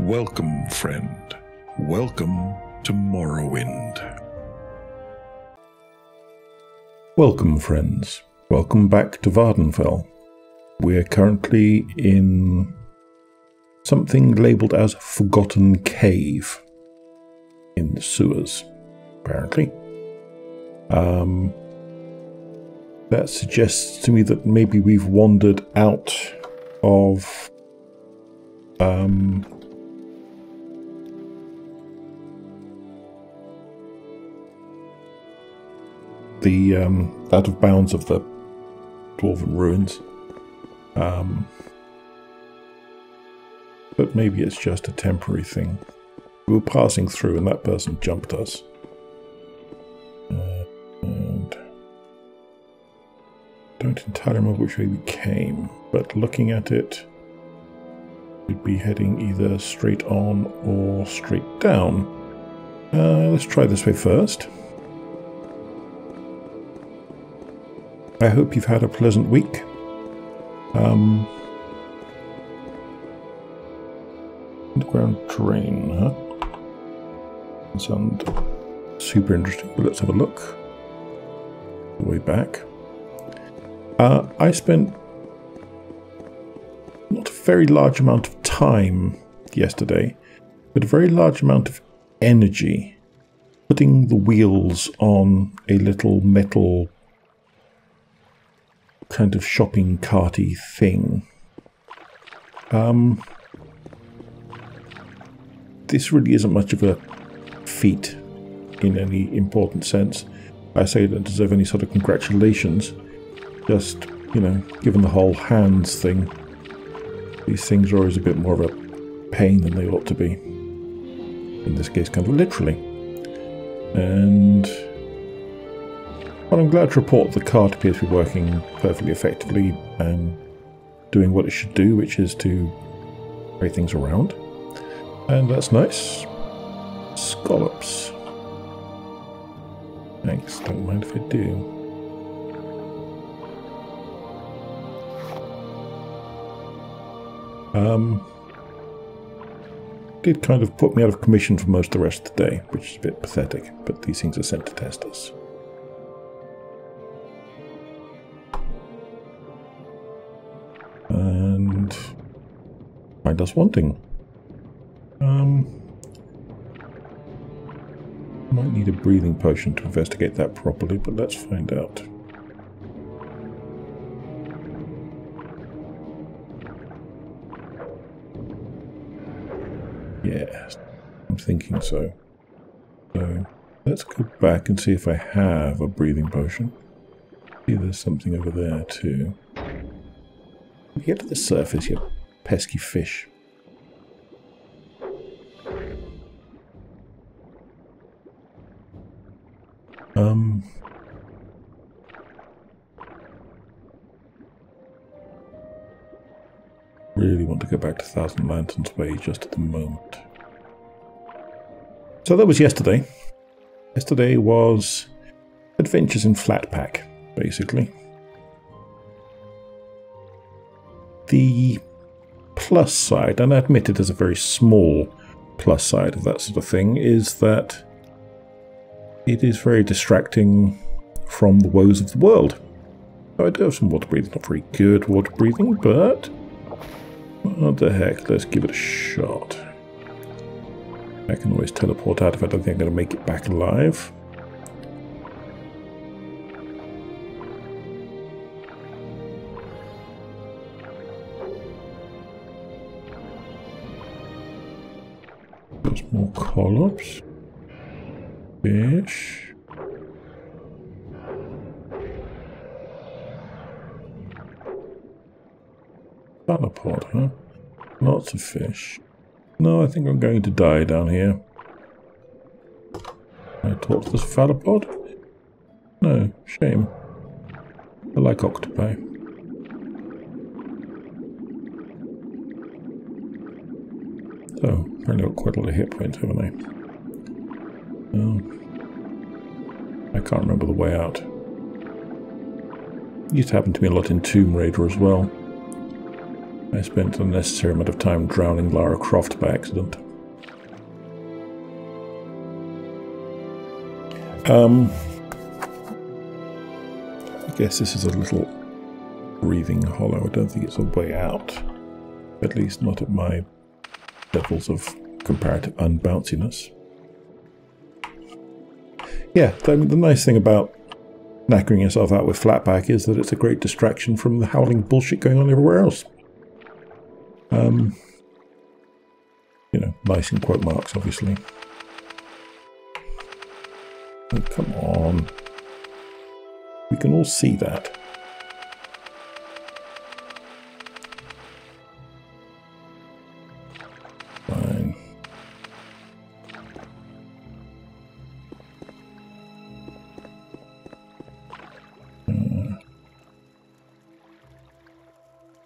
Welcome, friend. Welcome to Morrowind. Welcome, friends. Welcome back to Vardenfell. We're currently in something labelled as Forgotten Cave in the sewers, apparently. That suggests to me that maybe we've wandered out of the out of bounds of the dwarven ruins, but maybe it's just a temporary thing. We were passing through and that person jumped us, and don't entirely remember which way we came, but looking at it, we'd be heading either straight on or straight down. Let's try this way first. I hope you've had a pleasant week. Underground terrain, huh? That sounds super interesting, but let's have a look. The way back. I spent not a very large amount of time yesterday, but a very large amount of energy putting the wheels on a little metal kind of shopping carty thing. This really isn't much of a feat in any important sense. I say it doesn't deserve any sort of congratulations. Just, you know, given the whole hands thing, these things are always a bit more of a pain than they ought to be. In this case, kind of literally. And well, I'm glad to report the cart appears to be working perfectly effectively and doing what it should do, which is to carry things around. And that's nice. Scallops. Thanks, don't mind if I do. Did kind of put me out of commission for most of the rest of the day, which is a bit pathetic, but these things are sent to test us. And find us wanting. Might need a breathing potion to investigate that properly, but let's find out. Yes, I'm thinking so. So let's go back and see if I have a breathing potion. See, there's something over there too. Get to the surface, you pesky fish. Really want to go back to Thousand Lanterns Way just at the moment. So that was yesterday. Yesterday was adventures in flatpack, basically. The plus side, and I admit it is a very small plus side of that sort of thing, is that it is very distracting from the woes of the world. I do have some water breathing, not very good water breathing, but what the heck, let's give it a shot. I can always teleport out if I don't think I'm going to make it back alive. There's more collops. Fish. Falopod, huh? Lots of fish. No, I think I'm going to die down here. Can I talk to this falopod? No, shame. I like octopi. So, apparently I've got quite a lot of hit points, haven't I? I can't remember the way out. It used to happen to me a lot in Tomb Raider as well. I spent an unnecessary amount of time drowning Lara Croft by accident. I guess this is a little breathing hollow. I don't think it's a way out. At least not at my levels of comparative unbounciness. Yeah, the nice thing about knackering yourself out with flatpack is that it's a great distraction from the howling bullshit going on everywhere else. You know, nice in quote marks, obviously. Oh, come on. We can all see that. Fine.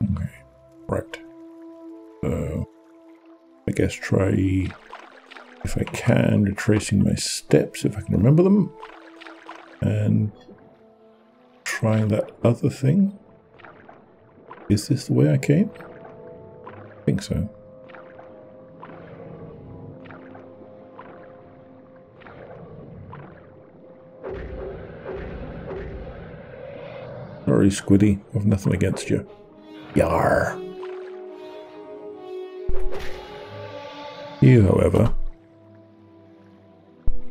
Okay. Right. So, I guess try, if I can, retracing my steps, if I can remember them. And trying that other thing. Is this the way I came? I think so. Sorry, Squiddy. I've nothing against you. Yar. You, however,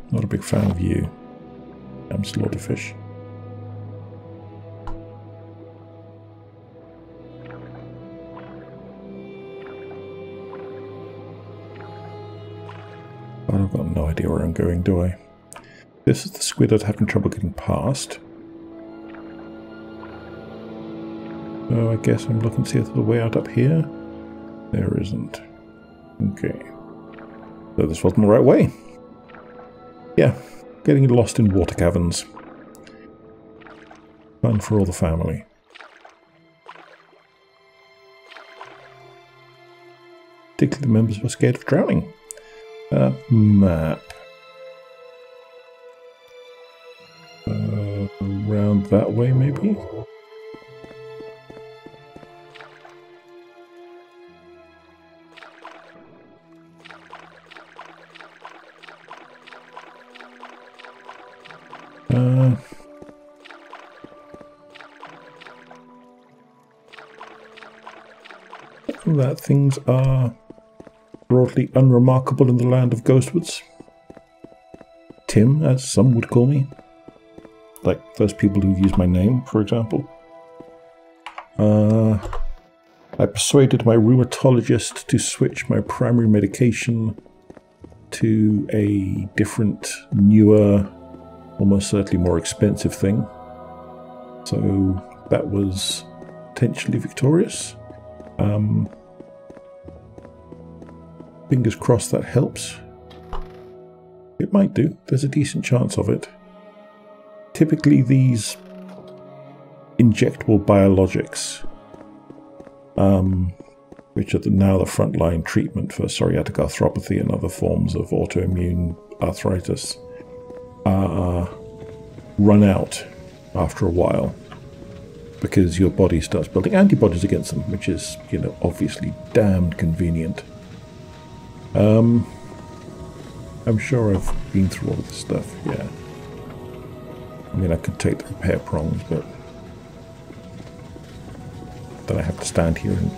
not a big fan of you. I'm Slaughterfish. But I've got no idea where I'm going, do I? This is the squid I'm having trouble getting past. So I guess I'm looking to see if there's a way out up here. There isn't. Okay. So this wasn't the right way. Yeah, getting lost in water caverns. Fun for all the family. Particularly the members who are scared of drowning. Map. Around that way, maybe? That things are broadly unremarkable in the land of Ghostwoods. Tim, as some would call me. Like those people who use my name, for example. I persuaded my rheumatologist to switch my primary medication to a different, newer, almost certainly more expensive thing. So that was potentially victorious. Fingers crossed that helps. It might do. There's a decent chance of it. Typically these injectable biologics, which are now the frontline treatment for psoriatic arthropathy and other forms of autoimmune arthritis, run out after a while because your body starts building antibodies against them, which is, you know, obviously damned convenient. I'm sure I've been through all of this stuff, yeah. I mean, I could take the repair prongs, but then I have to stand here and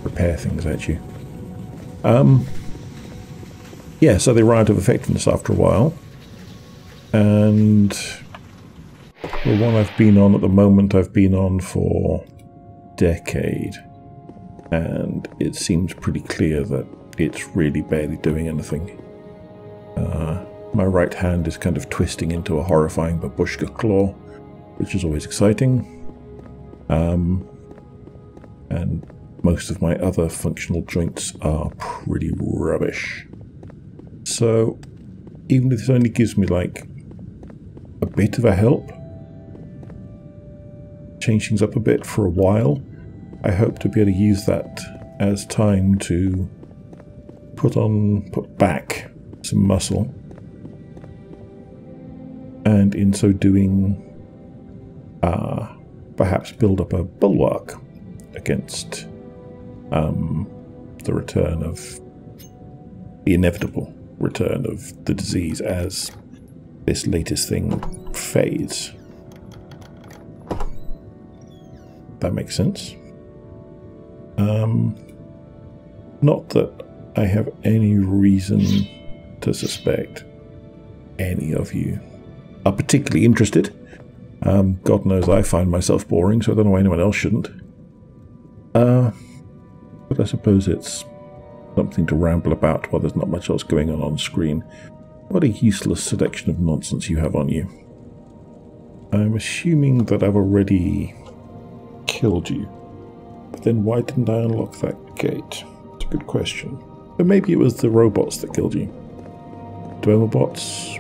repair things at you. Yeah, so they run out of effectiveness after a while. And the one I've been on at the moment, I've been on for a decade. And it seems pretty clear that it's really barely doing anything. My right hand is kind of twisting into a horrifying babushka claw, which is always exciting. And most of my other functional joints are pretty rubbish. So even if this only gives me like a bit of a help, change things up a bit for a while, I hope to be able to use that as time to put back some muscle, and in so doing perhaps build up a bulwark against the return of the inevitable return of the disease as this latest thing fades. That makes sense. Not that I have any reason to suspect any of you are particularly interested. God knows I find myself boring, so I don't know why anyone else shouldn't. But I suppose it's something to ramble about while there's not much else going on screen. What a useless selection of nonsense you have on you. I'm assuming that I've already killed you. But then why didn't I unlock that gate? It's a good question. But maybe it was the robots that killed you. Dwemobots?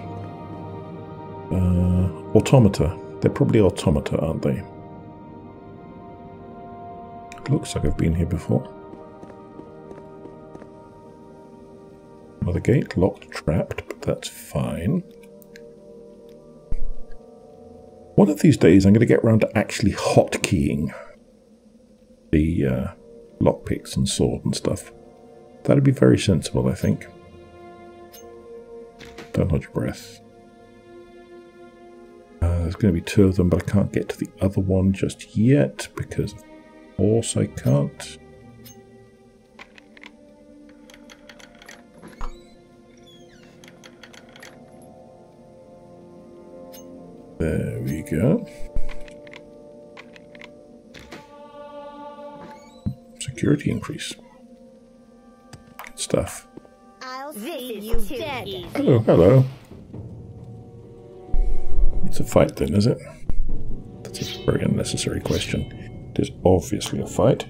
Automata. They're probably automata, aren't they? Looks like I've been here before. Another gate, locked, trapped, but that's fine. One of these days I'm going to get around to actually hotkeying the lockpicks and sword and stuff. That'd be very sensible, I think. Don't hold your breath. There's going to be two of them, but I can't get to the other one just yet because of course I can't. There we go. Security increase. Good stuff. I'll see you dead. Oh, hello. It's a fight then, is it? That's a very unnecessary question. It is obviously a fight.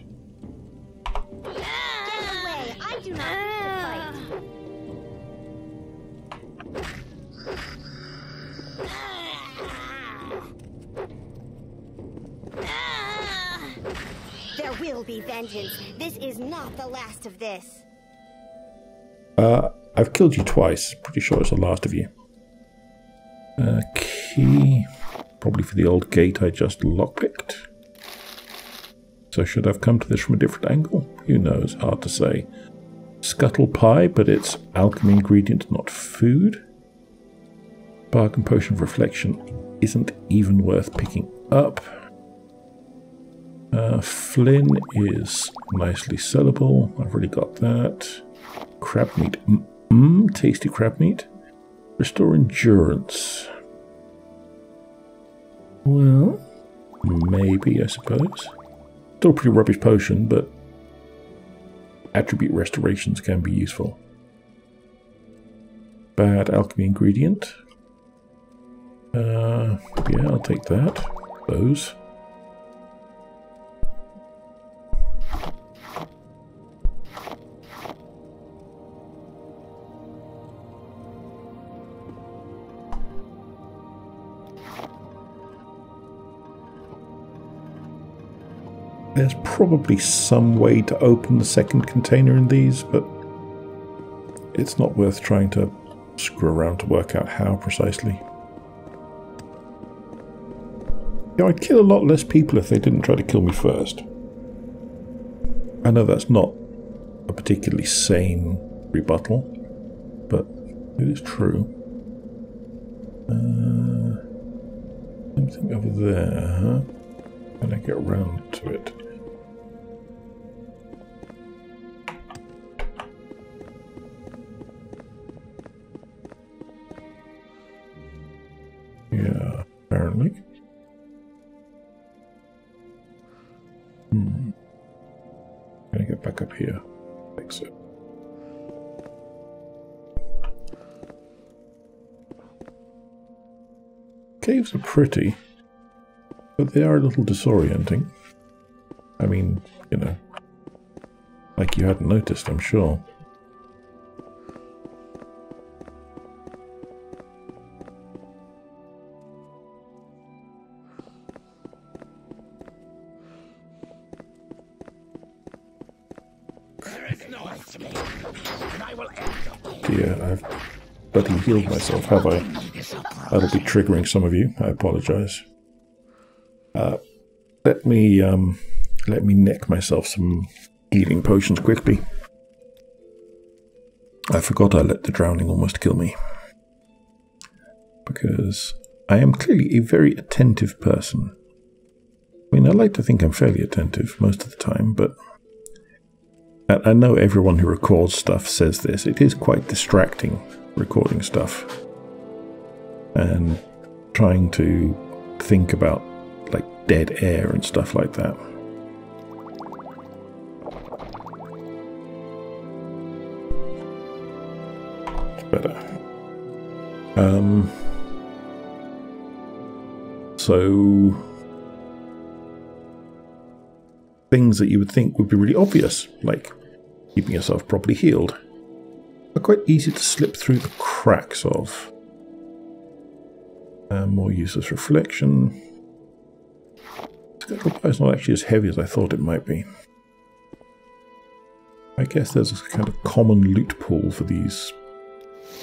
Get away! I do not want to fight. There will be vengeance. This is not the last of this. I've killed you twice. Pretty sure it's the last of you. Key. Probably for the old gate I just lockpicked. So should I've come to this from a different angle? Who knows? Hard to say. Scuttle pie, but it's alchemy ingredient, not food. Bargain potion of reflection isn't even worth picking up. Flynn is nicely sellable. I've already got that. Crab meat. Tasty crab meat. Restore endurance. Well, maybe, I suppose. Still a pretty rubbish potion, but attribute restorations can be useful. Bad alchemy ingredient. Yeah, I'll take that. Those. There's probably some way to open the second container in these, but it's not worth trying to screw around to work out how precisely. Yeah, I'd kill a lot less people if they didn't try to kill me first. I know that's not a particularly sane rebuttal, but it is true. Something over there, huh? Can I get around to it? Yeah, apparently. Can I get back up here? Exit. Caves are pretty, but they are a little disorienting. I mean, you know, like you hadn't noticed, I'm sure. Dear, I've bloody healed myself, have I? That'll be triggering some of you. I apologize. Let me neck myself some healing potions quickly. I forgot I let the drowning almost kill me. Because I am clearly a very attentive person. I mean, I like to think I'm fairly attentive most of the time, but I know everyone who records stuff says this. It is quite distracting recording stuff and trying to think about like dead air and stuff like that. It's better. So things that you would think would be really obvious, like keeping yourself properly healed, are quite easy to slip through the cracks of. More useless reflection. It's not actually as heavy as I thought it might be. I guess there's a kind of common loot pool for these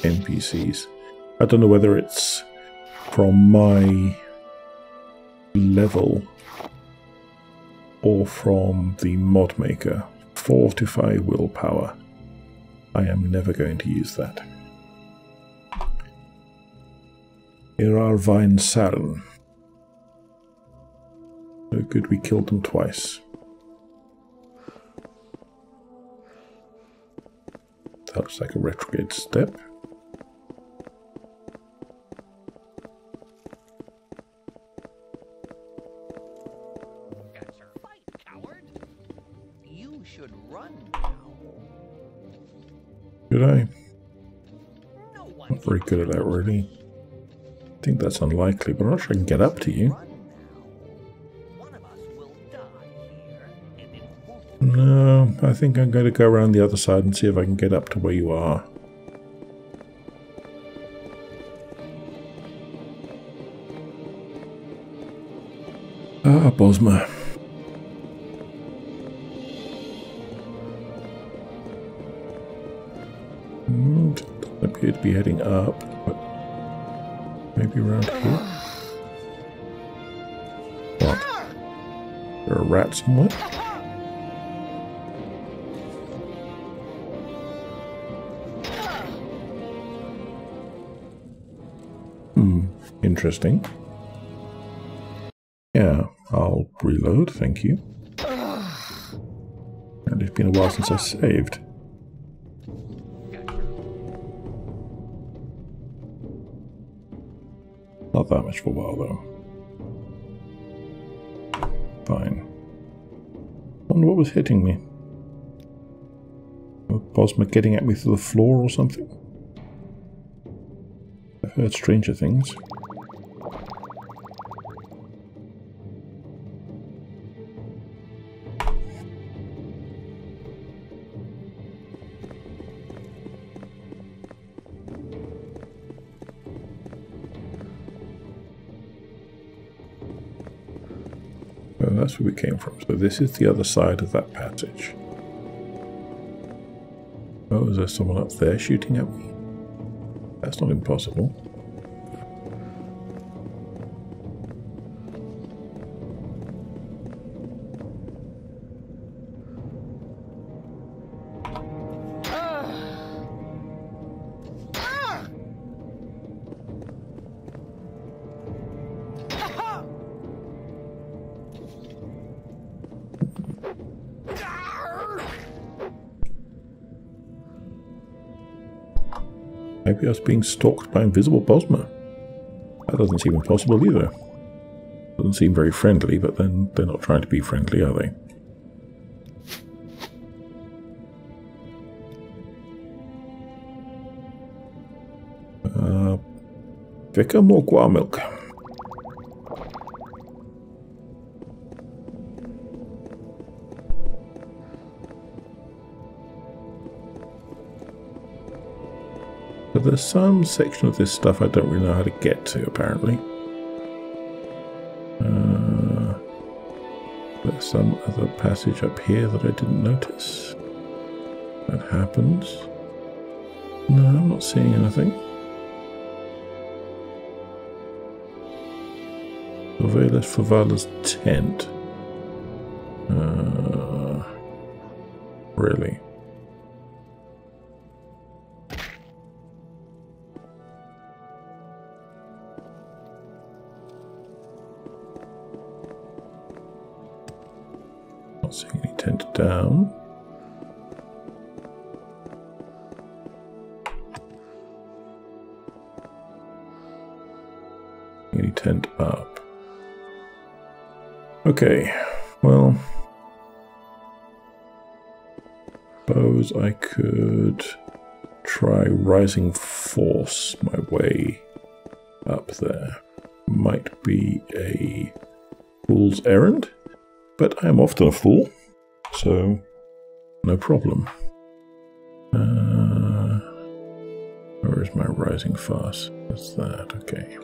NPCs. I don't know whether it's from my level or from the mod maker. Fortify willpower. I am never going to use that. Here are Vine Saren. So good we killed them twice. That looks like a retrograde step. Should I? Not very good at that, really. I think that's unlikely, but I'm not sure I can get up to you. No, I think I'm going to go around the other side and see if I can get up to where you are. Ah, Bosma. Doesn't appear to be heading up, but maybe around here. What? There are a rat somewhere? Interesting. Yeah, I'll reload, thank you. And it's been a while since I saved. Not that much of a while, though. Fine. Wonder what was hitting me. Was Bosma getting at me through the floor or something? I've heard stranger things. That's where we came from. So this is the other side of that passage. Oh, is there someone up there shooting at me? That's not impossible. Maybe I was being stalked by invisible Bosma. That doesn't seem impossible either. Doesn't seem very friendly, but then they're not trying to be friendly, are they? Vicar more guar milk. But there's some section of this stuff I don't really know how to get to, apparently. There's some other passage up here that I didn't notice. That happens. No, I'm not seeing anything. Surveillance Favala's tent. really. Not seeing any tent down. Any tent up. Okay, well, suppose I could try rising force my way up there. Might be a fool's errand, but I am often a fool, so no problem. Where is my rising force? That's that, okay.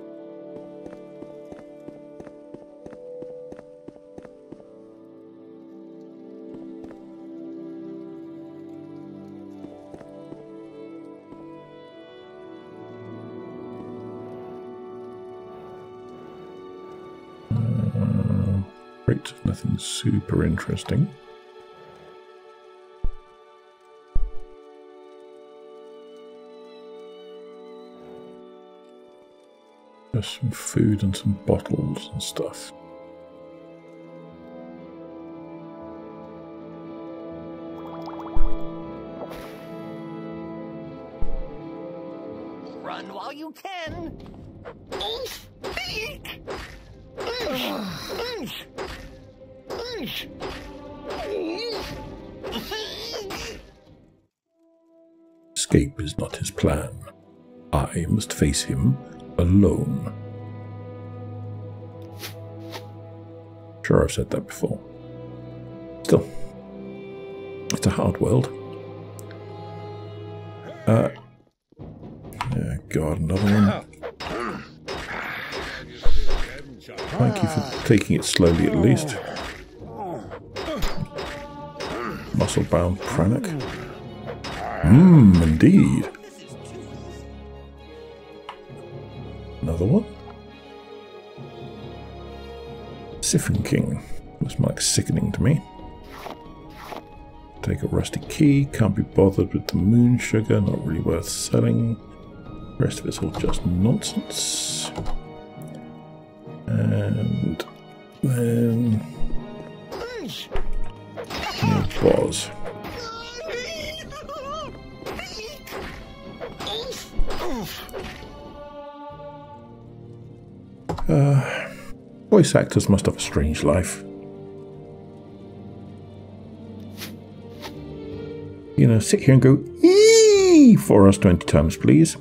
Nothing super interesting. Just some food and some bottles and stuff. Run while you can. Escape is not his plan. I must face him alone. Sure, I've said that before. Still, it's a hard world. Yeah, God, another one. Thank you for taking it slowly at least. Muscle-bound Pranic. Indeed. Another one. Siphon King. Looks like sickening to me. Take a rusty key. Can't be bothered with the moon sugar. Not really worth selling. The rest of it's all just nonsense. And then boss. Voice actors must have a strange life. You know, sit here and go eee for us 20 times, please.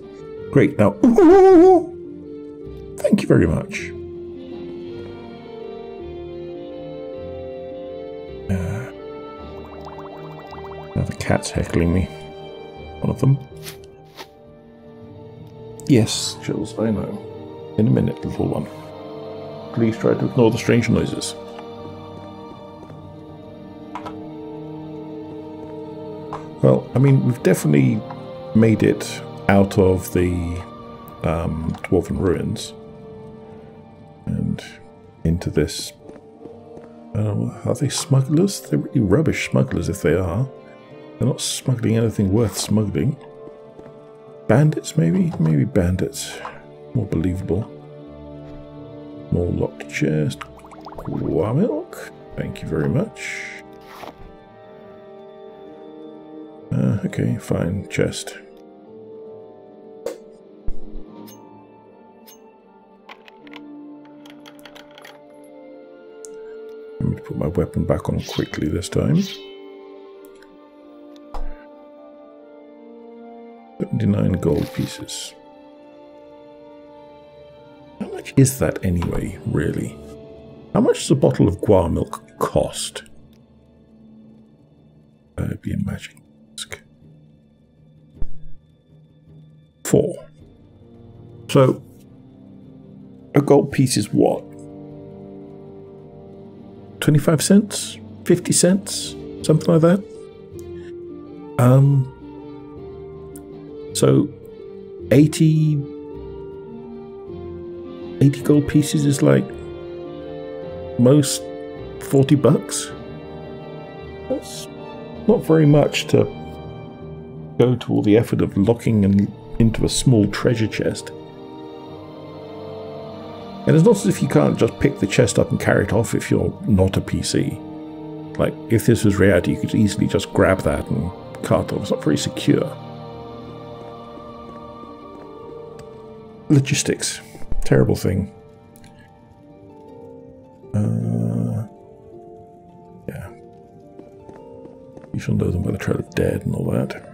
Great. Now, ooh, thank you very much. Now the cat's heckling me. One of them. Yes, Jules, I know. In a minute, little one. Please try to ignore the strange noises. Well, I mean, we've definitely made it out of the Dwarven Ruins and into this. Are they smugglers? They're really rubbish smugglers if they are. They're not smuggling anything worth smuggling. Bandits, maybe? Maybe bandits. More believable. More locked chest. Guar milk. Thank you very much. Okay, fine. Chest. Let me put my weapon back on quickly this time. 79 gold pieces. How much is that anyway, really? How much does a bottle of guar milk cost? That'd be a magic mask. 4. So, a gold piece is what? 25 cents? 50 cents? Something like that? So 80 gold pieces is like most $40. That's not very much to go to all the effort of locking into a small treasure chest. And it's not as if you can't just pick the chest up and carry it off if you're not a PC. Like, if this was reality, you could easily just grab that and cart off. It's not very secure. Logistics. Terrible thing. Yeah. You shall know them by the trail of dead and all that.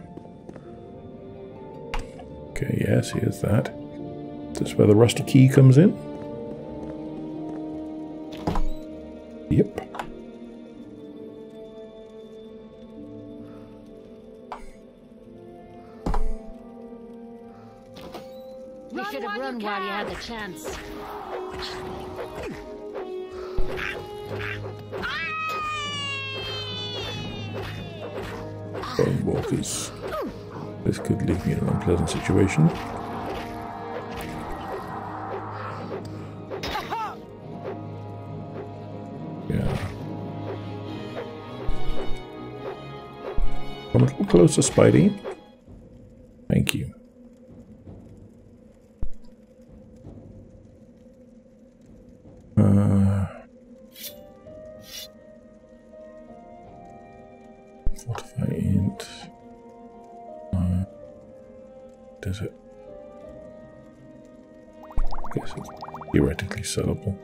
Okay, yes, here's that. This is where the rusty key comes in. Yep. You should have run while you had the chance. Bone walkers. This could leave me in an unpleasant situation. Yeah. Come a little closer, Spidey. Thank you. Fortify int. Does it? I guess it's theoretically sellable.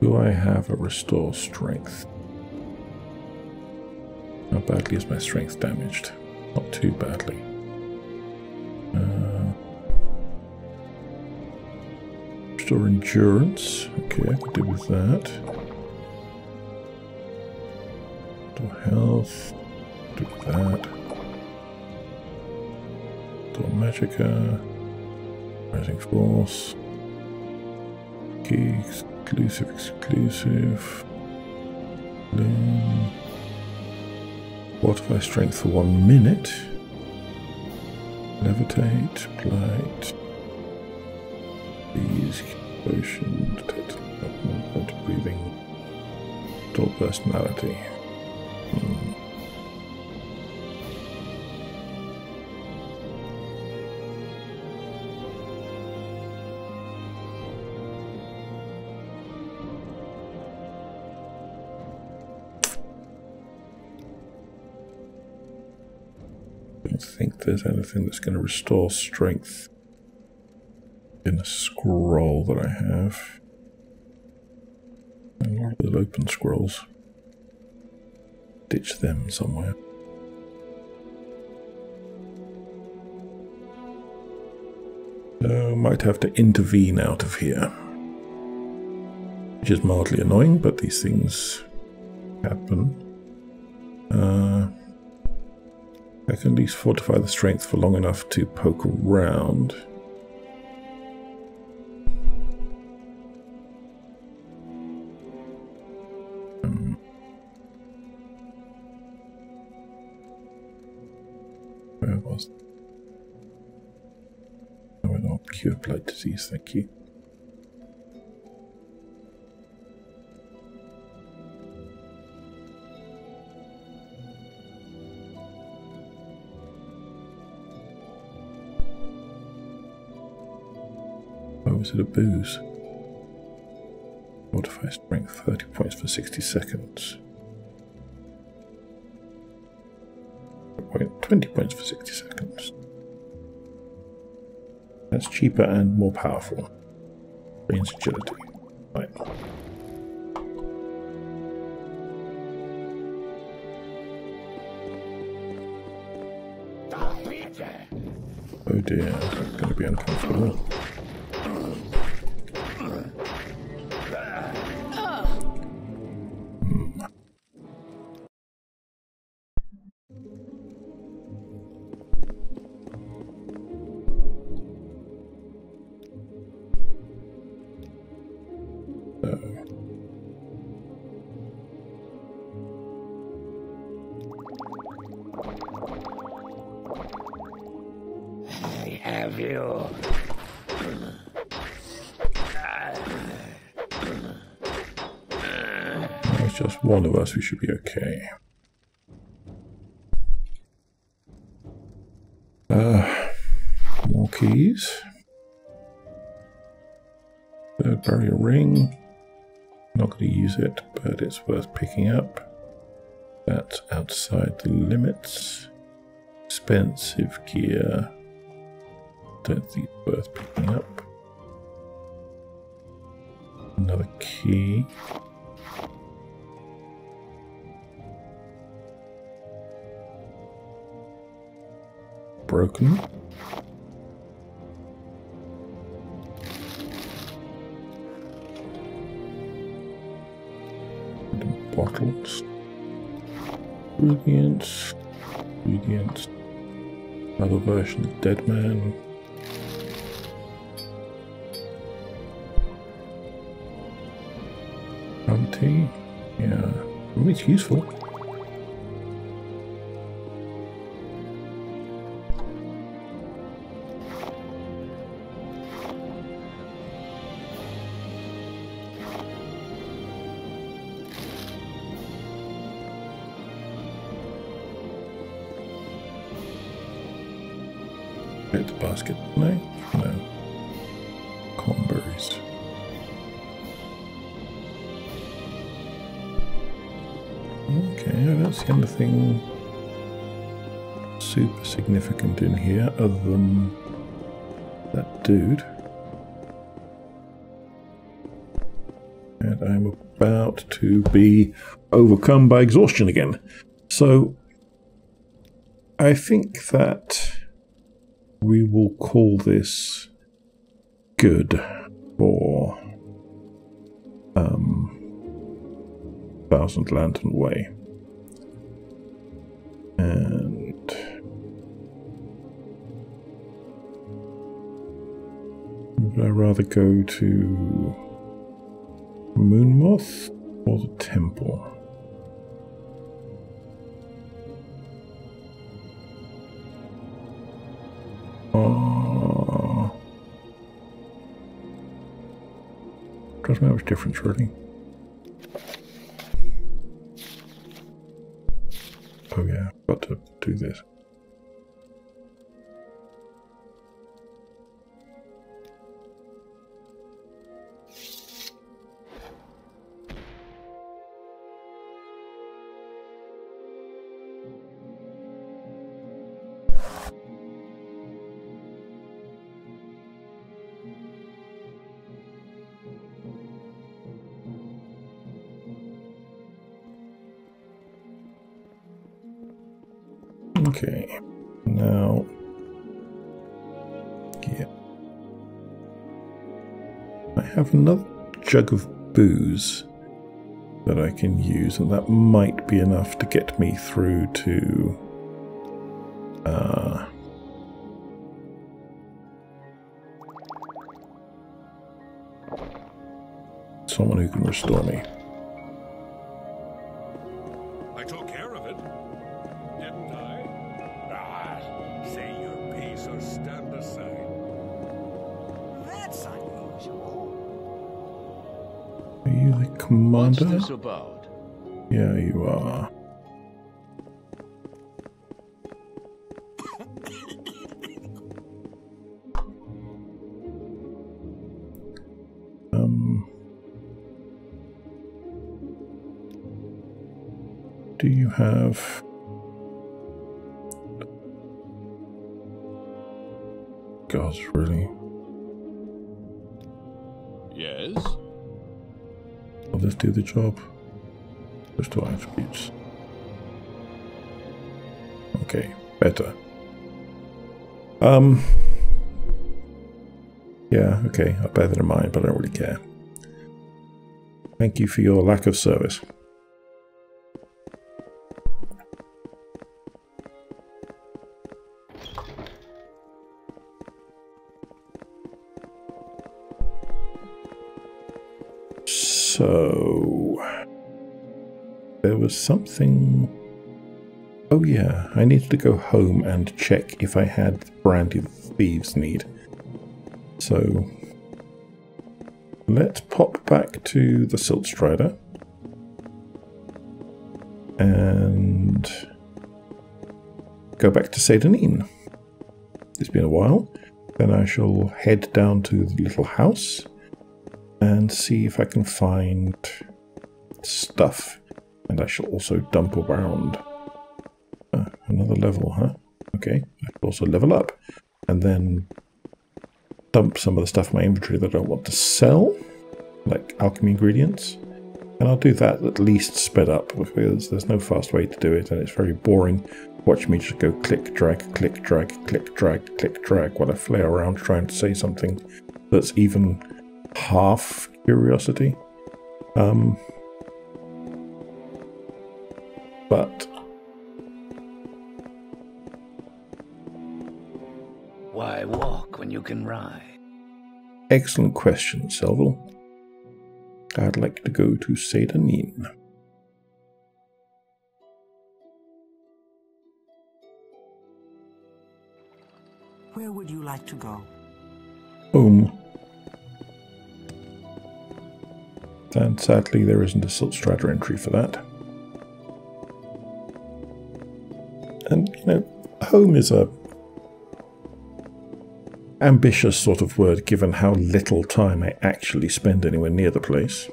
Do I have a restore strength? How badly is my strength damaged? Not too badly. Restore endurance. Okay, I could do with that. Restore health. Do with that. Restore magicka. Rising force. Key. Exclusive. Fortify strength for 1 minute. Levitate, blight. These potion, detect movement, breathing. Dull personality. I don't think there's anything that's going to restore strength in a scroll that I have. A lot of those open scrolls. Ditch them somewhere. So might have to intervene out of here. Which is mildly annoying, but these things happen. I can at least fortify the strength for long enough to poke around. Where was that? Oh, no, cure blight disease, thank you. Was it a booze? Fortify strength, 30 points for 60 seconds. 20 points for 60 seconds. That's cheaper and more powerful. Brain's agility. Right. Oh dear, that's going to be uncomfortable. I have you. It's just one of us, we should be okay. More keys. Third barrier ring. Not going to use it, but it's worth picking up. That's outside the limits. Expensive gear. Don't think it's worth picking up. Another key. Broken. Bottles. Ingredients. Ingredients. Another version of Dead Man. Tea. Yeah. It's useful. Hit the basket. No. No. Cornberries. Okay, I don't see anything super significant in here other than that dude. And I'm about to be overcome by exhaustion again. So I think that we will call this good for Thousand Lantern Way. And would I rather go to Moonmoth or the Temple? Doesn't make much difference, really. Oh yeah, I've got to do this. Okay, now, yeah, I have another jug of booze that I can use, and that might be enough to get me through to someone who can restore me. Commander? What's this about? Yeah, you are. Do you have gods, really? Yes. Will this do the job? Just 2 attributes. Okay, better. Yeah, okay, I'll bear that in mind, but I don't really care. Thank you for your lack of service. So there was something Oh yeah, I needed to go home and check if I had brandy that thieves need. So let's pop back to the Silt Strider and go back to Sedanine. It's been a while. Then I shall head down to the little house and see if I can find stuff. And I shall also dump around. Another level, huh? Okay, I can also level up. And then dump some of the stuff in my inventory that I don't want to sell, like alchemy ingredients. And I'll do that at least sped up, because there's no fast way to do it, and it's very boring. Watch me just go click, drag, click, drag, click, drag, click, drag, while I flail around trying to say something that's even half curiosity. But Why walk when you can ride? excellent question, Selville. I'd like to go to Sedanine. Where would you like to go? Home. And sadly there isn't a Silt Strider entry for that. And, you know, home is a ambitious sort of word given how little time I actually spend anywhere near the place.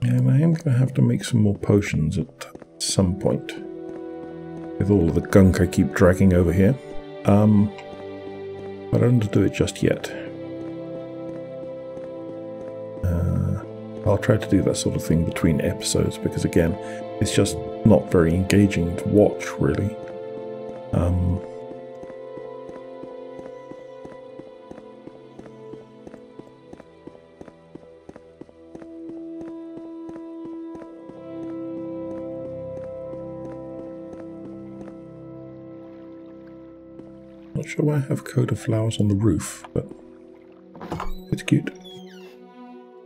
And I am going to have to make some more potions at some point. With all of the gunk I keep dragging over here. But I don't do it just yet. I'll try to do that sort of thing between episodes, because again, it's just not very engaging to watch, really. Not sure why I have coat of flowers on the roof, but it's cute.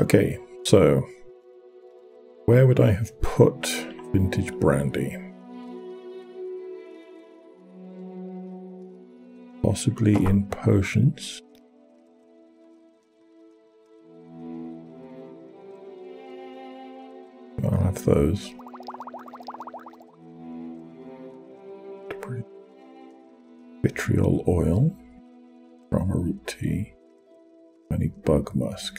Okay, so where would I have put vintage brandy? Possibly in potions. I'll have those. Vitriol oil, Rama root tea, honey bug musk.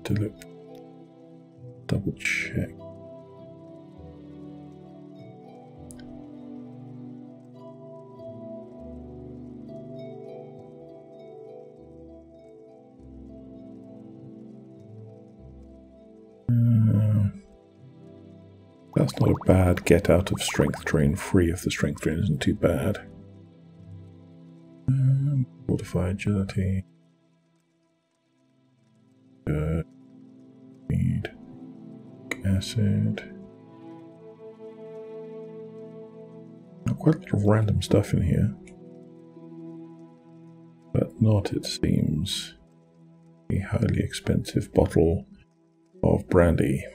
Tulip. Double check. That's not a bad get out of strength drain free if the strength drain isn't too bad. Fortify agility. Good. Need acid. Quite a lot of random stuff in here. But not, it seems, a highly expensive bottle of brandy.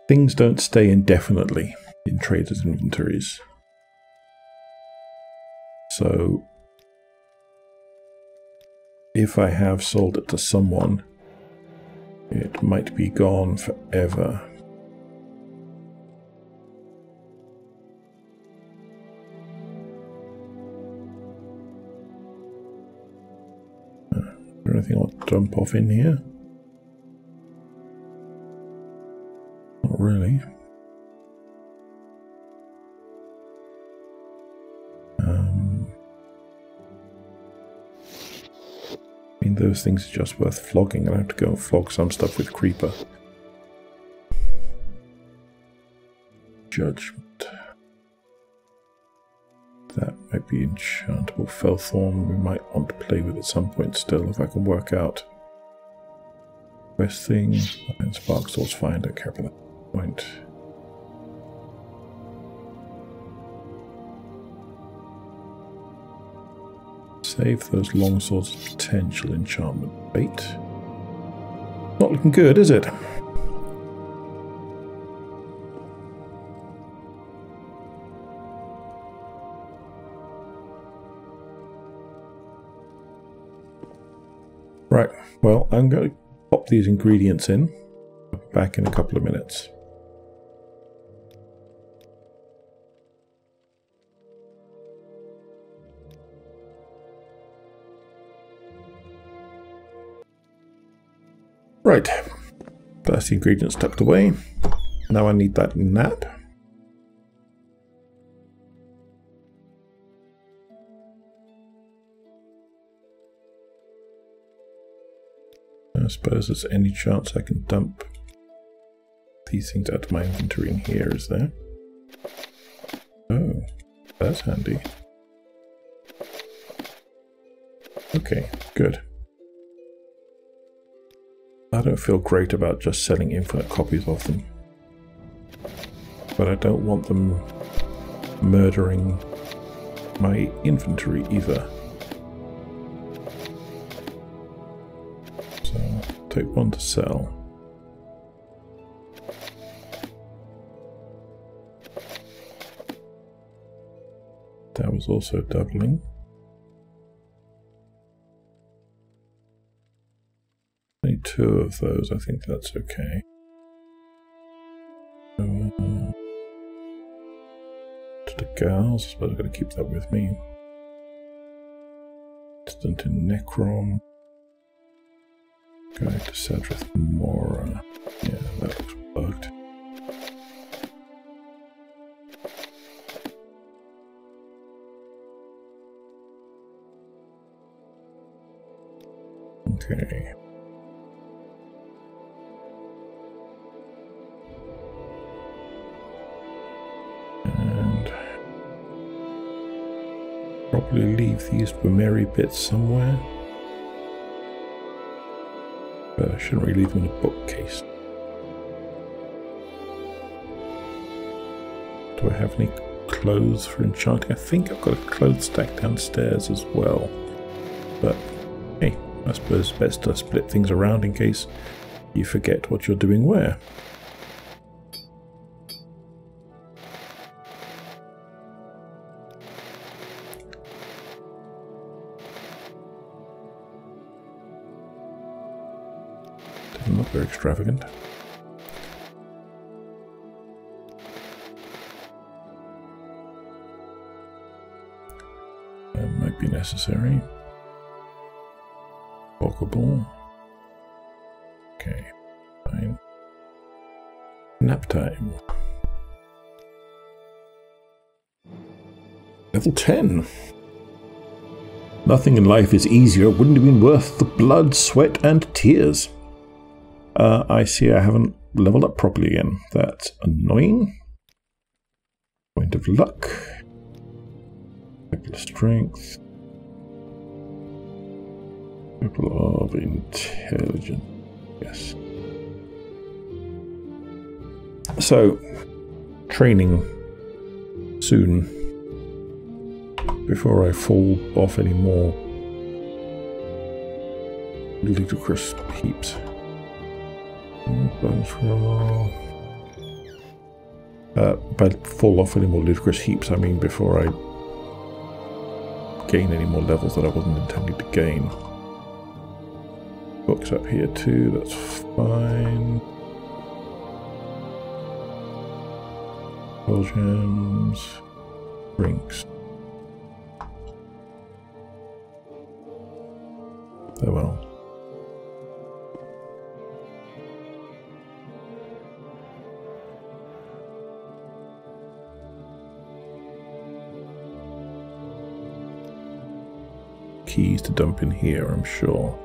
Things don't stay indefinitely in traders' inventories. So, if I have sold it to someone, it might be gone forever. Is there anything I'll dump off in here? Not really. I mean, those things are just worth flogging, and I have to go and flog some stuff with Creeper. Judgment. That might be enchantable Felthorn. We might want to play with at some point still, if I can work out. Best thing, and Spark Source fine, don't care about that point. Save those long swords as potential enchantment bait. Not looking good, is it? Right, well, I'm going to pop these ingredients in. Back in a couple of minutes. Right, that's the ingredients tucked away. Now I need that nap. I suppose there's any chance I can dump these things out of my inventory in here, is there? Oh, that's handy. Okay, good. I don't feel great about just selling infinite copies of them. But I don't want them murdering my inventory either. So, I'll take one to sell. That was also doubling. Only 2 of those, I think that's okay. To the gals, I suppose I'm going to keep that with me. Instant in Necrom. Going to Sadrith Mora. Yeah, that looks bugged. Okay. And probably leave these Merry bits somewhere. But I shouldn't really leave them in a bookcase. Do I have any clothes for enchanting? I think I've got a clothes stack downstairs as well. But hey, I suppose it's best to split things around in case you forget what you're doing where. Doesn't look very extravagant. That might be necessary. Pokeball. Okay, fine. Nap time. Level 10. Nothing in life is easier. Wouldn't have been worth the blood, sweat, and tears. I see I haven't leveled up properly again. That's annoying. Point of luck. Regular strength. People of intelligence. Yes. So, training soon. Before I fall off any more ludicrous heaps. By fall off any more ludicrous heaps, I mean before I gain any more levels that I wasn't intending to gain. Books up here too, that's fine. Pearl gems, drinks. Oh well. Keys to dump in here, I'm sure.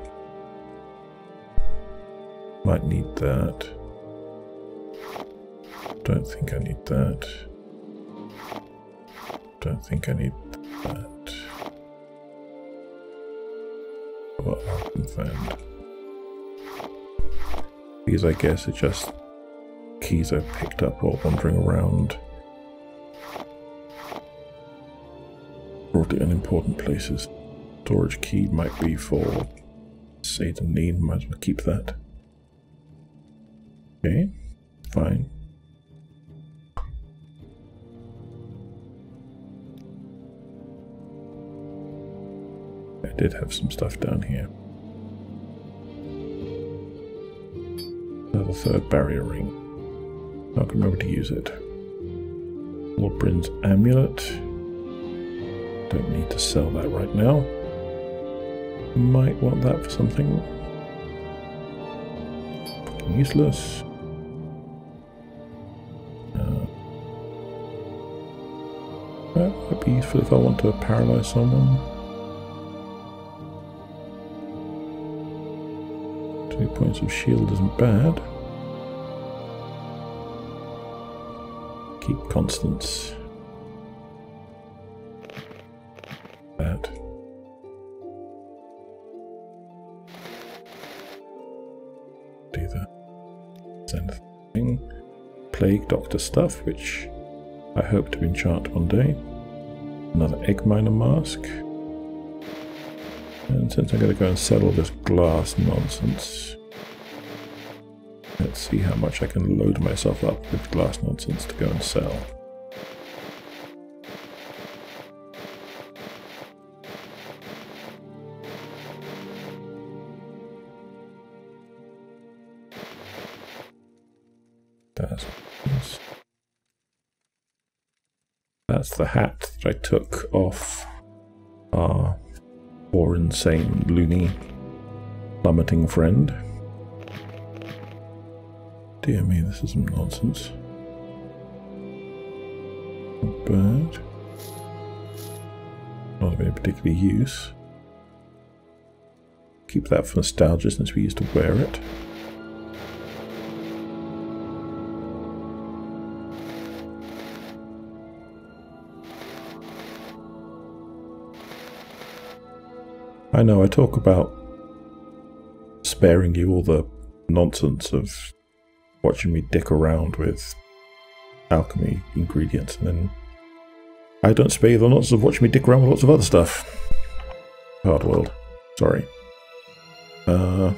Might need that. Don't think I need that. Don't think I need that. What I can find. These, I guess, are just keys I've picked up while wandering around. Broadly unimportant places. storage key might be for Satanine. Might as well keep that. Okay, fine. I did have some stuff down here. Another third barrier ring. Not gonna remember to use it. Lord Bryn's amulet. Don't need to sell that right now. Might want that for something. Fucking useless. That might be useful if I want to paralyze someone. 2 points of shield isn't bad. Keep constants. That. Do that. Send thing. Plague Doctor stuff, which I hope to enchant one day. Another egg miner mask. And since I'm going to go and sell all this glass nonsense, let's see how much I can load myself up with glass nonsense to go and sell. That's the hat that I took off our poor, insane, loony, plummeting friend. Dear me, this is some nonsense. Not bad. Not of any particular use. Keep that for nostalgia since we used to wear it. I know I talk about sparing you all the nonsense of watching me dick around with alchemy ingredients, and then I don't spare you the nonsense of watching me dick around with lots of other stuff. Hard world. Sorry. Let's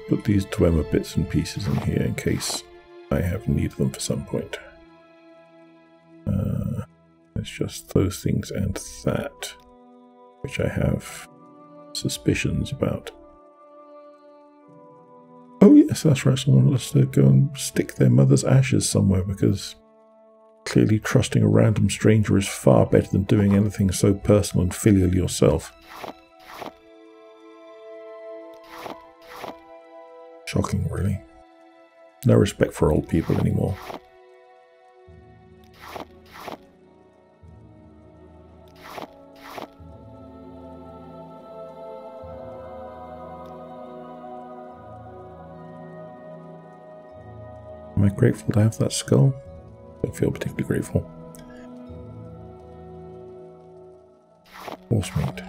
put these Dwemer bits and pieces in here in case I have need of them for some point. It's just those things and that, which I have suspicions about. Oh yes, that's right, someone wants to go and stick their mother's ashes somewhere, because clearly trusting a random stranger is far better than doing anything so personal and filial yourself. Shocking, really. No respect for old people anymore. Am I grateful to have that skull? I don't feel particularly grateful. Horse meat.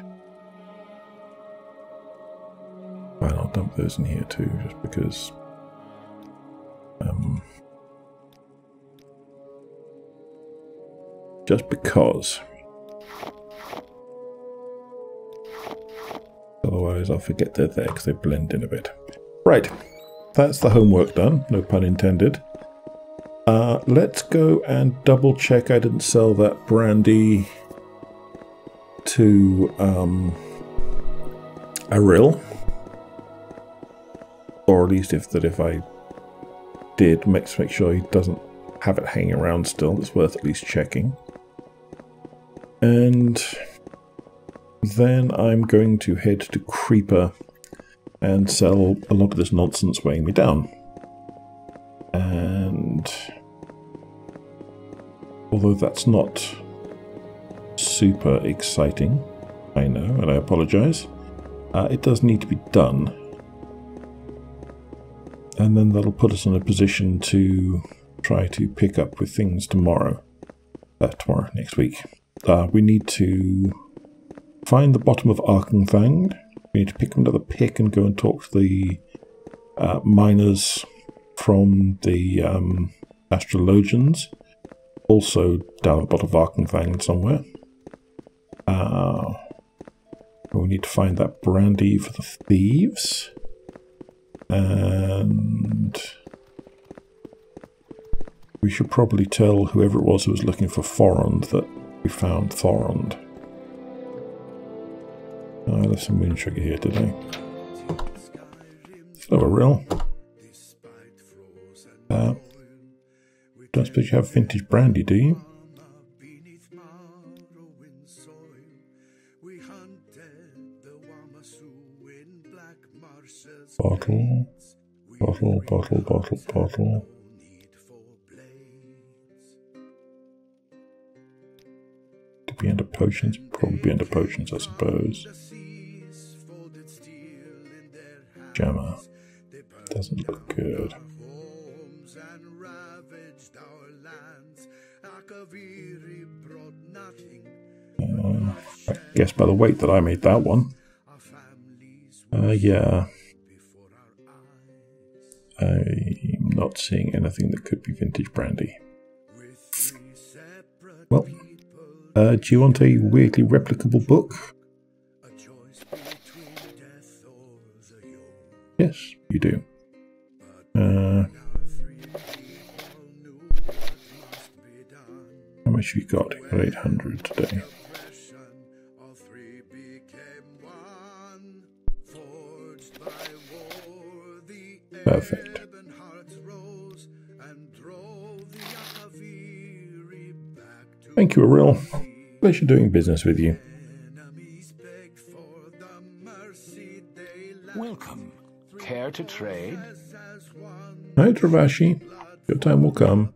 Fine, I'll dump those in here too, just because. Just because. Otherwise I'll forget they're there because they blend in a bit. Right. That's the homework done, no pun intended. Let's go and double check I didn't sell that brandy to Aril. Or at least if I did, make sure he doesn't have it hanging around still. It's worth at least checking. And then I'm going to head to Creeper and sell a lot of this nonsense weighing me down. And although that's not super exciting, I know, and I apologize, it does need to be done. And then that'll put us in a position to try to pick up with things tomorrow. Next week. We need to find the bottom of Arkenthang. We need to pick another pick and go and talk to the miners from the astrologians. Also down at the bottom of Arkenthang somewhere. We need to find that brandy for the thieves. And we should probably tell whoever it was who was looking for Thorond that we found Thorond. There's some moon sugar here today. Hello, Ariel. Don't suppose you have vintage brandy, do you? Bottle, bottle, bottle, bottle, bottle. To be under potions? Probably under potions, I suppose. Jammer. Doesn't look good. I guess by the weight that I made that one. Yeah. I'm not seeing anything that could be vintage brandy. Well, do you want a weirdly replicable book? Yes, you do. How much have you got? You got 800 today. Perfect. Thank you, Ariel. Pleasure doing business with you. Welcome. Care to trade? Hi, Travashi. Your time will come.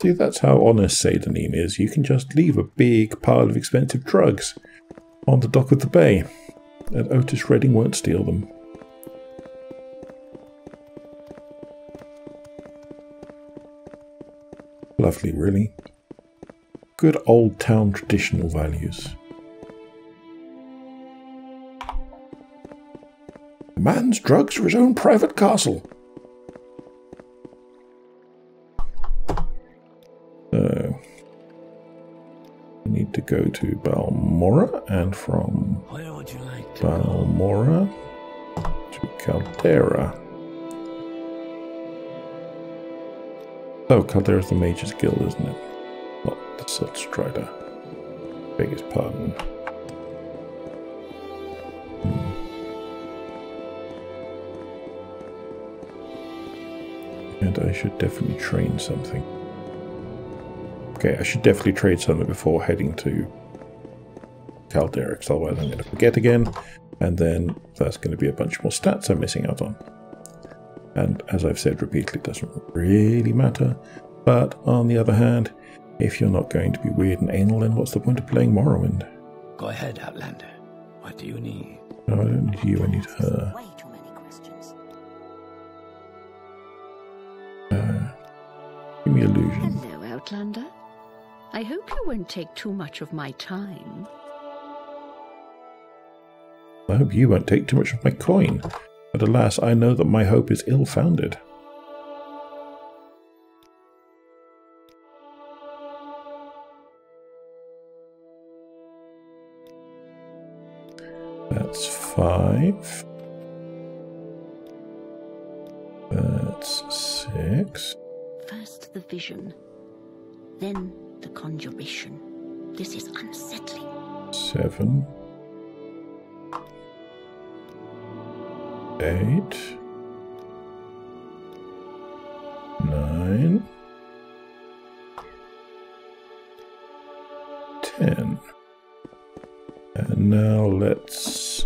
See, that's how honest Sadanim is. You can just leave a big pile of expensive drugs on the dock of the bay, and Otis Redding won't steal them. Lovely, really. Good old town traditional values. A man's drugs for his own private castle. So, we need to go to Balmora, and from Where would you like to Balmora to Caldera. Oh, Caldera's the Mage's Guild, isn't it? Not the Sudstrider. Beg his pardon. And I should definitely train something. Okay, I should definitely trade something before heading to Caldera, because otherwise I'm going to forget again, and then that's going to be a bunch more stats I'm missing out on. And as I've said repeatedly, it doesn't really matter. But on the other hand, if you're not going to be weird and anal, then what's the point of playing Morrowind? Go ahead, Outlander. What do you need? No, I don't need you, I need her. Way too many questions. Give me illusion. Hello, Outlander. I hope you won't take too much of my time. I hope you won't take too much of my coin. But alas, I know that my hope is ill-founded. That's 5. That's 6. First the vision, then the conjuration. This is unsettling. 7. 8. 9. 10. And now let's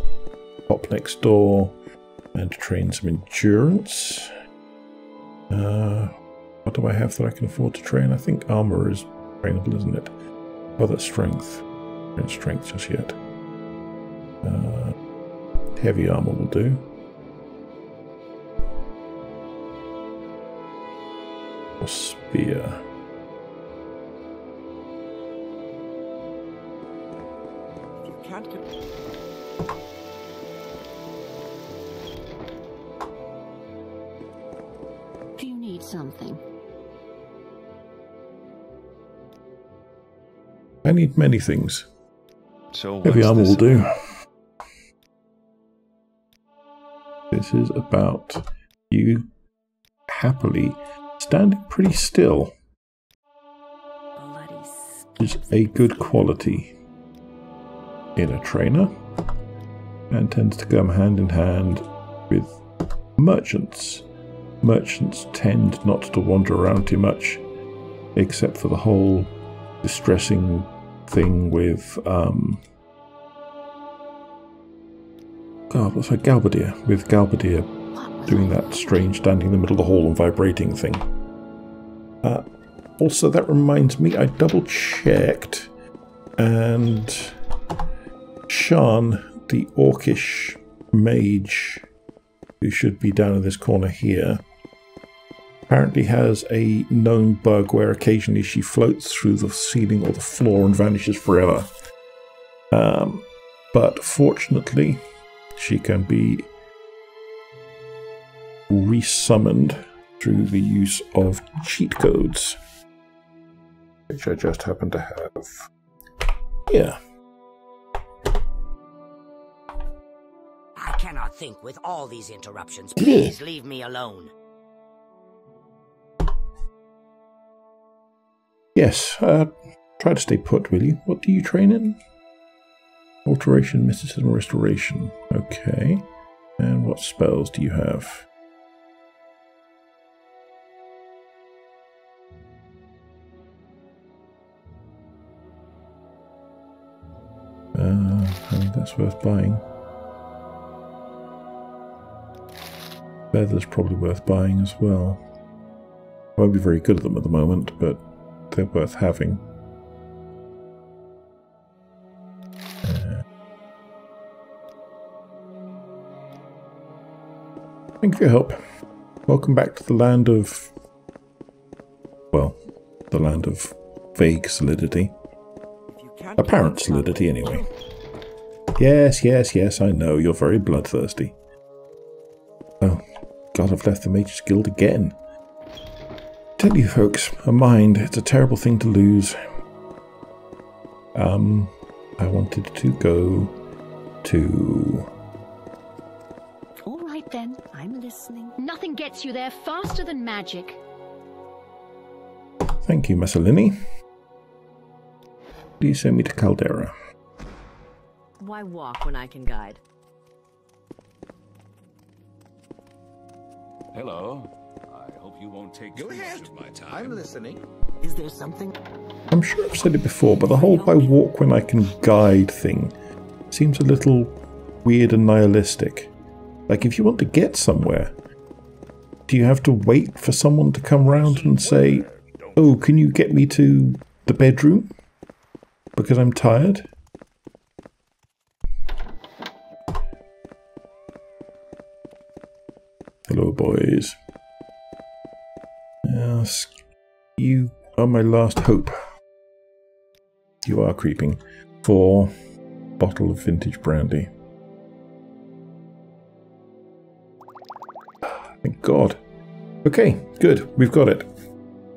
pop next door and train some endurance. What do I have that I can afford to train? I think armor is trainable, isn't it? Oh, that's strength. Not strength just yet. Heavy armor will do. Or spear. You can't get... Do you need something? I need many things. So Heavy what's armor will this do. about? This is about you happily standing pretty still. Bloody Is a good quality in a trainer and tends to come hand in hand with merchants. Merchants tend not to wander around too much, except for the whole distressing thing with God, what's that? Galbadir. With Galbadir doing that strange standing in the middle of the hall and vibrating thing. Also, that reminds me, I double checked, and Shan, the orcish mage, who should be down in this corner here, apparently has a known bug where occasionally she floats through the ceiling or the floor and vanishes forever. But fortunately, she can be resummoned through the use of cheat codes, which I just happen to have. Yeah. I cannot think with all these interruptions. Please leave me alone. Yes, try to stay put, will you? What do you train in? Alteration, mysticism, restoration. Okay. And what spells do you have? I think that's worth buying. Feather's probably worth buying as well. I won't be very good at them at the moment, but they're worth having. Thank you for your help. Welcome back to the land of... well, the land of vague solidity. Apparent solidity, anyway. Yes, yes, yes, I know. You're very bloodthirsty. Oh, God, I've left the Mage's Guild again. Tell you folks, a mind, it's a terrible thing to lose. I wanted to go to... All right then, I'm listening. Nothing gets you there faster than magic. Thank you, Messalini. Please send me to Caldera. Why walk when I can guide? Hello. I hope you won't take too much of my time. I'm listening. Is there something? I'm sure I've said it before, but the whole "I walk when I can guide" thing seems a little weird and nihilistic. Like, if you want to get somewhere, do you have to wait for someone to come round and say, "Oh, can you get me to the bedroom? Because I'm tired"? Hello, boys. Yes, you are my last hope. You are creeping for a bottle of vintage brandy. Thank God. Okay, good. We've got it.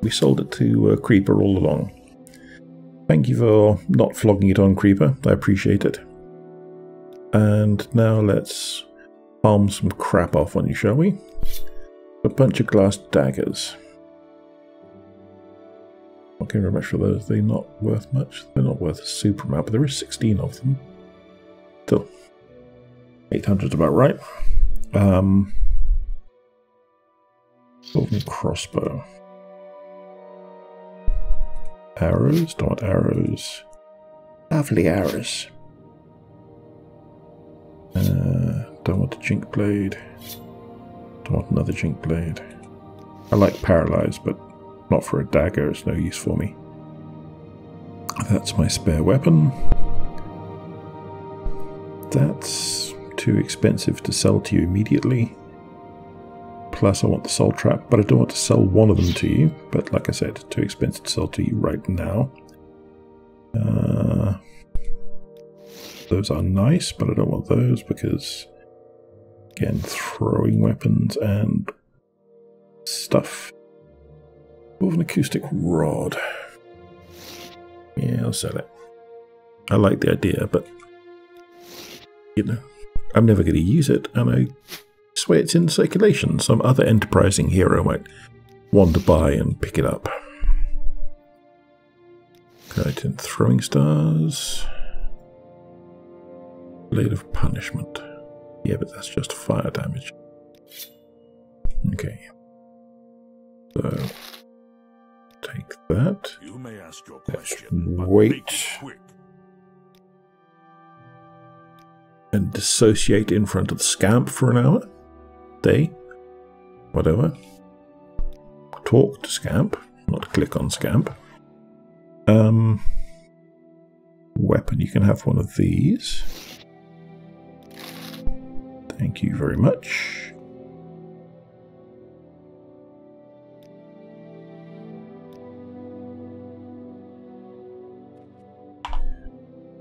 We sold it to Creeper all along. Thank you for not flogging it on, Creeper. I appreciate it. And now let's palm some crap off on you, shall we? A bunch of glass daggers. Not getting very much for those. They're not worth much. They're not worth a super amount, but there is 16 of them. Still, 800 is about right. Golden crossbow. Arrows? Don't want arrows. Lovely arrows. Don't want a jink blade. Don't want another jink blade. I like paralyzed, but not for a dagger. It's no use for me. That's my spare weapon. That's too expensive to sell to you immediately. Plus, I want the soul trap, but I don't want to sell one of them to you. But like I said, too expensive to sell to you right now. Those are nice, but I don't want those because, again, throwing weapons and stuff. With an acoustic rod. Yeah, I'll sell it. I like the idea, but, you know, I'm never going to use it, and I swear it's in circulation. Some other enterprising hero might wander by and pick it up. Guiding throwing stars. Blade of punishment. Yeah, but that's just fire damage. Okay. So take that. You may ask your Let's question, but wait. make it quick. And dissociate in front of the scamp for an hour. Day. Whatever. Talk to scamp. Not click on scamp. Weapon. You can have one of these. Thank you very much.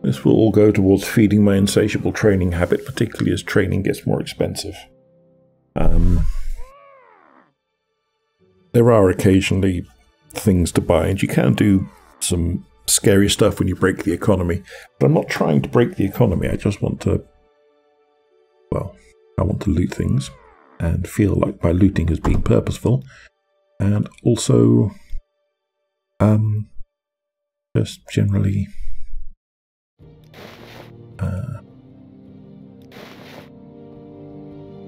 This will all go towards feeding my insatiable training habit, particularly as training gets more expensive. There are occasionally things to buy, and you can do some scary stuff when you break the economy. But I'm not trying to break the economy, I just want to... Well, I want to loot things, and feel like my looting has been purposeful. And also... just generally...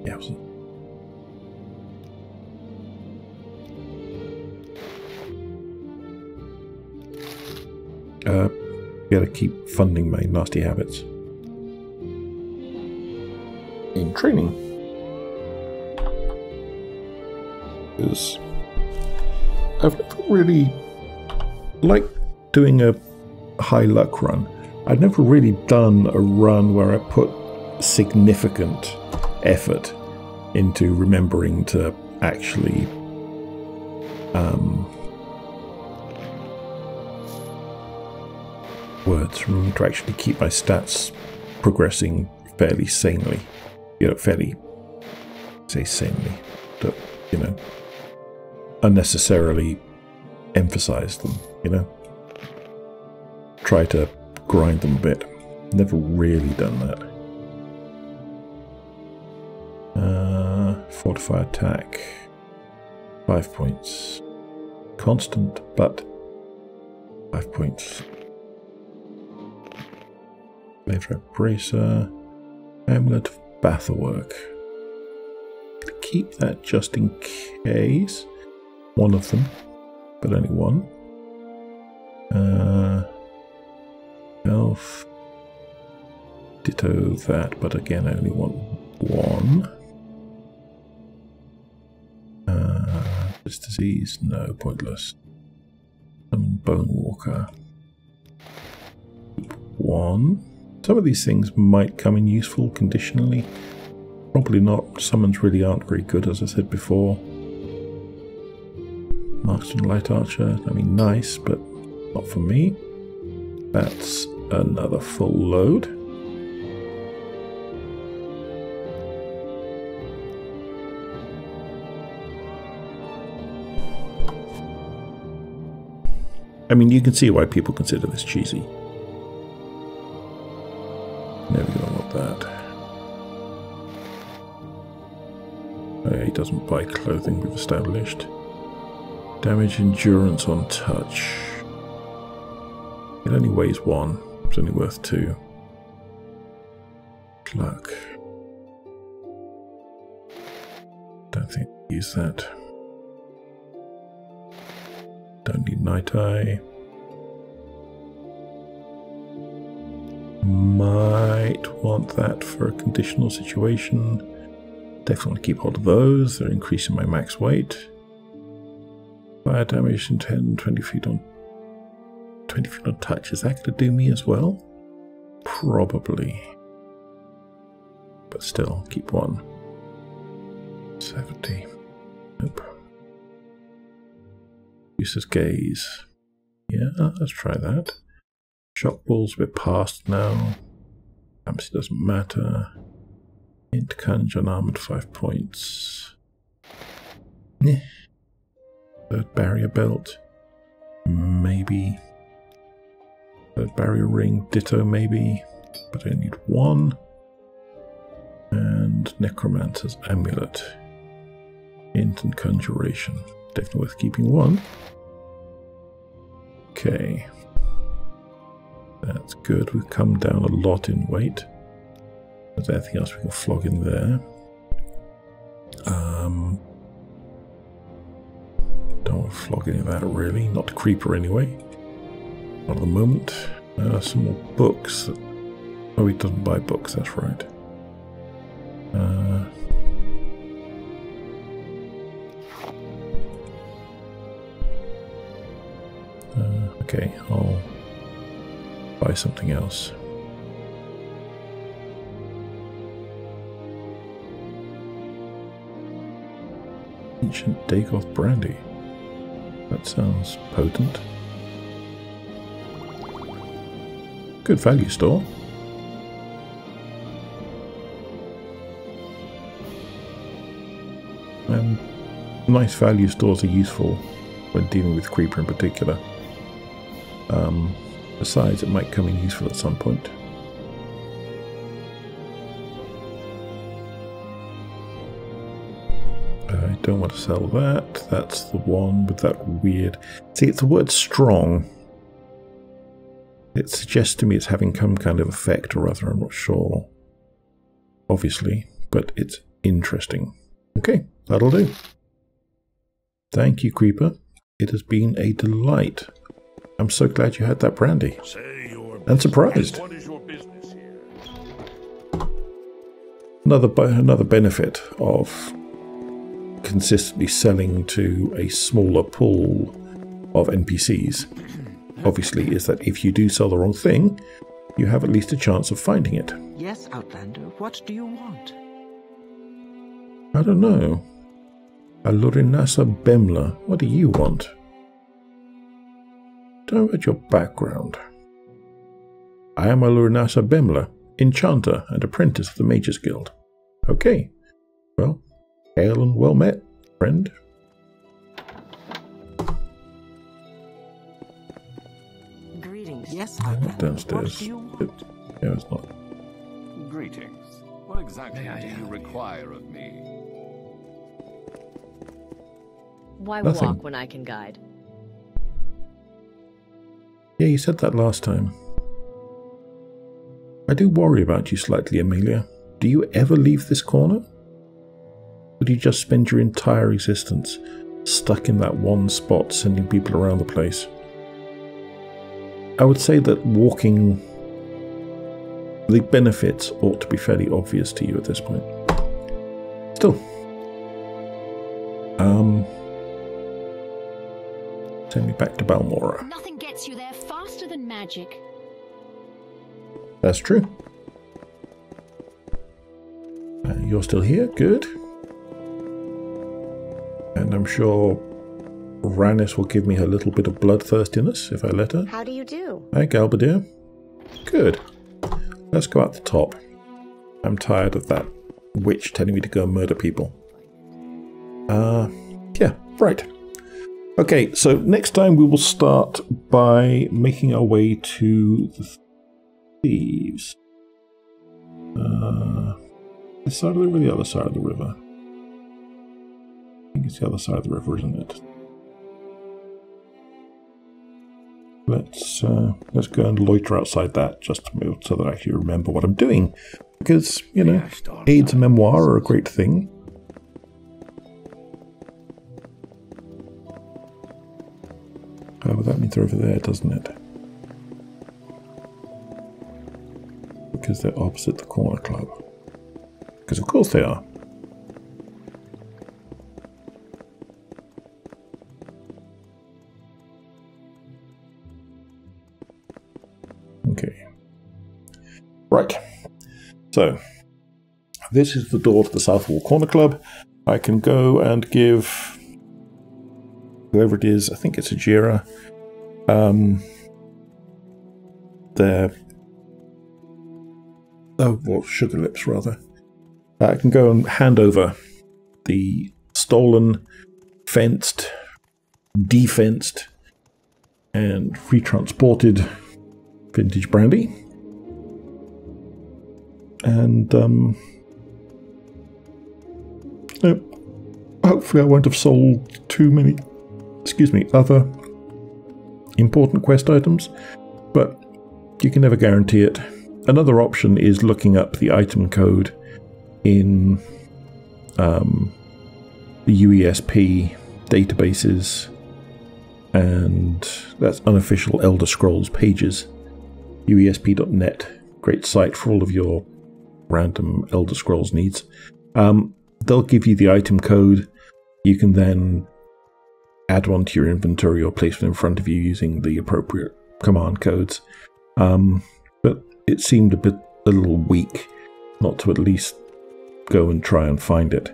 yeah, gotta keep funding my nasty habits in training, because I've never really liked doing a high luck run. I've never really done a run where I put significant effort into remembering to actually remember to actually keep my stats progressing fairly sanely. You know, fairly, say sanely, but, you know, unnecessarily emphasize them, you know. Try to grind them a bit. Never really done that. Fortify attack. 5 points. Constant, but 5 points. Later bracer. Amulet of Batherwork. Keep that just in case. One of them, but only one. Health. Ditto that, but again, I only want one. This disease? No, pointless. Bone Walker. One. Some of these things might come in useful conditionally. Probably not. Summons really aren't very good, as I said before. Marksman Light Archer. I mean, nice, but not for me. That's another full load. I mean, you can see why people consider this cheesy. Never gonna want that. Oh yeah, he doesn't buy clothing, we've established. Damage endurance on touch. It only weighs 1. It's only worth 2. Luck. Don't think I'll use that. Don't need Night Eye. Might want that for a conditional situation. Definitely want to keep hold of those. They're increasing my max weight. Fire damage and 10, 20 feet on 20 feet on touch. Is that going to do me as well? Probably. But still, keep one. 70. Nope. Uses gaze. Yeah, let's try that. Shock ball's a bit past now. It doesn't matter. Int conjure armored 5 points. Yeah. Third barrier belt. Maybe. Barrier ring, ditto maybe, but I need one. And necromancer's amulet. Hint and conjuration. Definitely worth keeping one. Okay. That's good. We've come down a lot in weight. Is there anything else we can flog in there? Don't want to flog any of that really. Not the creeper anyway. Not at the moment. Some more books. Oh, he doesn't buy books, that's right. Okay, I'll buy something else. Ancient Dagoth Brandy. That sounds potent. Good value store. And nice value stores are useful when dealing with creeper in particular. Besides, it might come in useful at some point. I don't want to sell that. That's the one with that weird... See, it's the word strong. It suggests to me it's having some kind of effect or other. I'm not sure. Obviously, but it's interesting. Okay, that'll do. Thank you, Creeper. It has been a delight. I'm so glad you had that brandy. And surprised. What is your business here? Another benefit of consistently selling to a smaller pool of NPCs, obviously, is that if you do sell the wrong thing, you have at least a chance of finding it. Yes, Outlander, what do you want? I don't know. Alurinasa Bemla, what do you want? Tell me about your background. I am Alurinasa Bemla, enchanter and apprentice of the Mages Guild. Okay, well, hail and well met, friend. Greetings. Yes, Outlander, Downstairs. what do you want? Yeah, it's not. Greetings. What exactly do you require of me? Why Nothing. walk when I can guide? Yeah, you said that last time. I do worry about you slightly, Amelia. Do you ever leave this corner? Or do you just spend your entire existence stuck in that one spot, sending people around the place? I would say that walking... the benefits ought to be fairly obvious to you at this point. Still. Send me back to Balmora. Nothing gets you there faster than magic. That's true. You're still here? Good. And I'm sure Ranis will give me her little bit of bloodthirstiness if I let her. How do you do? Hi, Galbadir. Good. Let's go up the top. I'm tired of that witch telling me to go and murder people. Yeah, right. Okay, so next time we will start by making our way to the thieves. This side of the river or the other side of the river? I think it's the other side of the river, isn't it? Let's go and loiter outside that just to be able so that I actually remember what I'm doing. Because, you know, aids and memoir are a great thing. Oh, well, that means they're over there, doesn't it? Because they're opposite the corner club. Because of course they are. Okay. Right. So, this is the door to the South Wall Corner Club. I can go and give whoever it is, I think it's Ajira, Sugar Lips rather. I can go and hand over the stolen, fenced, defenced, and retransported vintage brandy. And hopefully I won't have sold too many, other important quest items, but you can never guarantee it. Another option is looking up the item code in the UESP databases, and that's unofficial Elder Scrolls pages. UESP.net, great site for all of your random Elder Scrolls needs. They'll give you the item code. You can then add one to your inventory or place it in front of you using the appropriate command codes. But it seemed a little weak not to at least go and try and find it.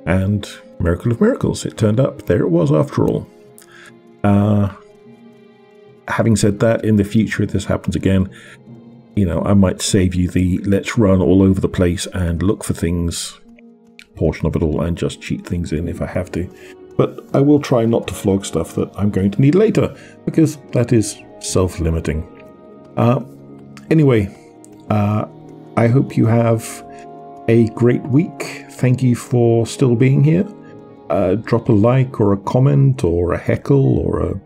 And miracle of miracles, it turned up. There it was after all. Having said that, in the future, if this happens again, I might save you the let's run all over the place and look for things portion of it all and just cheat things in if I have to. But I will try not to flog stuff that I'm going to need later, because that is self-limiting. Anyway, I hope you have a great week. Thank you for still being here. Drop a like or a comment or a heckle or a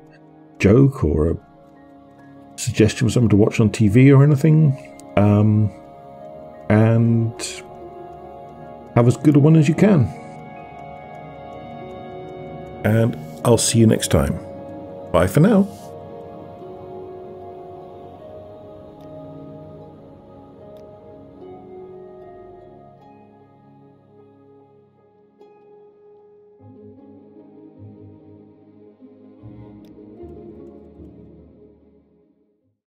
joke or a suggestion of something to watch on TV or anything. And have as good a one as you can. And I'll see you next time. Bye for now.